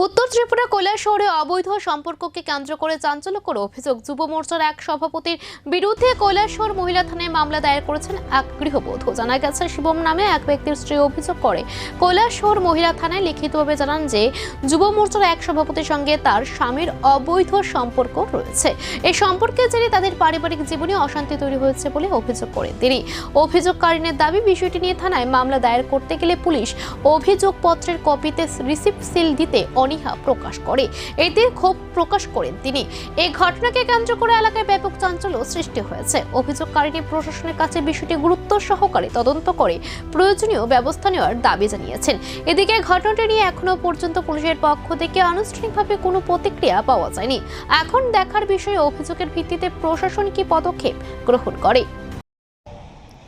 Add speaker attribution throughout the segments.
Speaker 1: উত্তর ত্রিপুরা কৈলাসহরে অবৈধ সম্পর্ককে কেন্দ্র করে চাঞ্চল্যকর অভিযোগ যুব মোর্চার এক সভাপতির বিরুদ্ধে কৈলাসহর মহিলা থানায় মামলা দায়ের করেছেন এক গৃহবধূ। জানা গেছে, শিবম নামে এক ব্যক্তির স্ত্রী অভিযোগ করে কৈলাসহর মহিলা থানায় লিখিতভাবে জানান যে যুব মোর্চার এক সভাপতির সঙ্গে তার স্বামীর অবৈধ সম্পর্ক রয়েছে। এই সম্পর্কের জেরে তাদের পারিবারিক জীবনে অশান্তি তৈরি হয়েছে বলে অভিযোগ করেন তিনি। অভিযোগকারীদের দাবি, বিষয়টি নিয়ে থানায় মামলা দায়ের করতে গেলে পুলিশ অভিযোগপত্রের কপিতে রিসিপ্ট সিল দিতে অনীহা প্রকাশ করে। এতে ক্ষোভ প্রকাশ করেন তিনি। এই ঘটনাকে কেন্দ্র করে এলাকায় ব্যাপক চাঞ্চল্য সৃষ্টি হয়েছে। অভিযোগকারী প্রশাসনের কাছে বিষয়টি গুরুত্ব সহকারে তদন্ত করে প্রয়োজনীয় ব্যবস্থা নেওয়ার দাবি জানিয়েছেন। এদিকে ঘটনাটি নিয়ে এখনো পর্যন্ত পুলিশের পক্ষ থেকে আনুষ্ঠানিকভাবে কোনো প্রতিক্রিয়া পাওয়া যায়নি। এখন দেখার বিষয়ে অভিযোগের ভিত্তিতে প্রশাসন কি পদক্ষেপ গ্রহণ করে।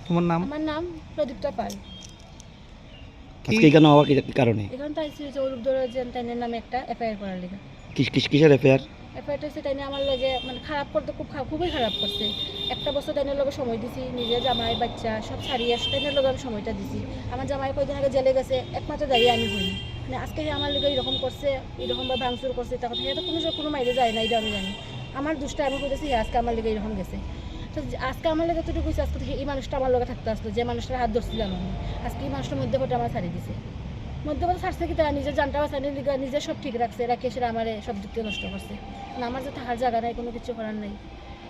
Speaker 2: তোমার নাম?
Speaker 3: আমার নাম প্রদীপ্তা পাল।
Speaker 2: আজকে কেন হওয়া কি কারণে?
Speaker 3: এখন পাইছি যে ওরূপ দরজেন তাইনের নামে একটা এফআইআর করার লিগা।
Speaker 2: কিসের এফআইআর?
Speaker 3: এফআইআরটা হচ্ছে তাইনে আমার লগে মানে খারাপ করতে খুবই খারাপ করছে। একটা বছর তাইনের লগে সময় দিছি, নিজের জামাই বাচ্চা সব ছাড়িয়ে তাইনের লগে আমি সময়টা দিছি। আমার জামাই কয়দিন আগে জেলে গেছে, একমাত্র দাঁড়িয়ে আমি হইনি। মানে আজকে আমার লগে এরকম করছে, এরকমভাবে ভাঙচুর করছে, তখন এটা কোনো মাইরে যায় না, এটা আমি জানি। আমার দুষ্টা আমি কইতেছি আজকে আমার লগে এরকম গেছে। তো আজকে আমার লগে তো কইছে, আজকে থেকে এই মানুষটা আমার লগে থাকতে আসতো, যে মানুষটার হাত ধরছিলাম আমি, আজকে এই মানুষটার মধ্যে পড়ে আমার ছাড়িয়ে দিছে। মধ্যপথে ছাড়ছে কি তারা নিজের জানটা বাঁচানোর লিগা নিজে সব ঠিক রাখছে, এরা কেসের আমার সব দিক থেকে নষ্ট করছে। মানে আমার যে থাকার জায়গা নাই, কোনো কিছু করার নাই,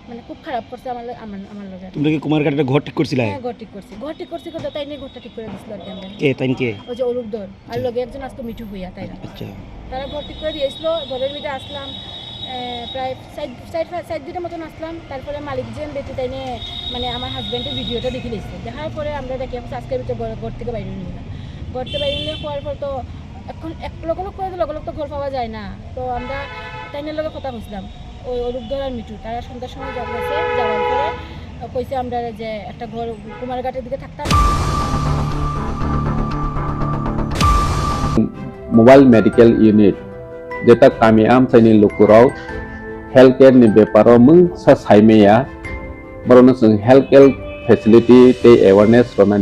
Speaker 3: মানে খুব খারাপ করছে আমার লগে।
Speaker 2: তুমি কি কুমারঘাটে ঘর ঠিক করছিলা?
Speaker 3: হ্যাঁ, ঘর ঠিক করছি কিন্তু তাই নিয়ে ঘরটা ঠিক করে দিছিল আর কেন
Speaker 2: কে তাই কে?
Speaker 3: ওই যে অরূপ দর আর লগে একজন আসতো মিঠু হইয়া, তাই না?
Speaker 2: আচ্ছা,
Speaker 3: তারা ঘর ঠিক করে দিয়েছিল। ঘরের মধ্যে আসলাম প্রায় সাইড দুটার মতন আসলাম। তারপরে মালিক যে বেটি তাই নিয়ে মানে আমার হাজব্যান্ডের ভিডিওটা দেখে দিয়েছিল। দেখার পরে আমরা দেখি আজকের ভিতরে ঘর থেকে বাইরে নিয়ে গেলাম। ঘরতে বাইরে নিয়ে হওয়ার পর তো এখন এক লোক করে লোক তো ঘর পাওয়া যায় না। তো আমরা তাইনের লগে কথা বলছিলাম, ওই অরূপধর আর মিঠু, তারা সন্ধ্যার সময় গেছে। যাওয়ার পরে কইছে আমরা যে একটা ঘর কুমারঘাটের দিকে থাকতাম।
Speaker 4: মোবাইল মেডিকেল ইউনিট যেটা কামিয়াম সাইনি লুকুরাव हेल्थ केयर नि बेपाराव मुं सा साइमेया बरनो जों हेल्थ केयर फेसिलिटी ते अवेयरनेस रनानि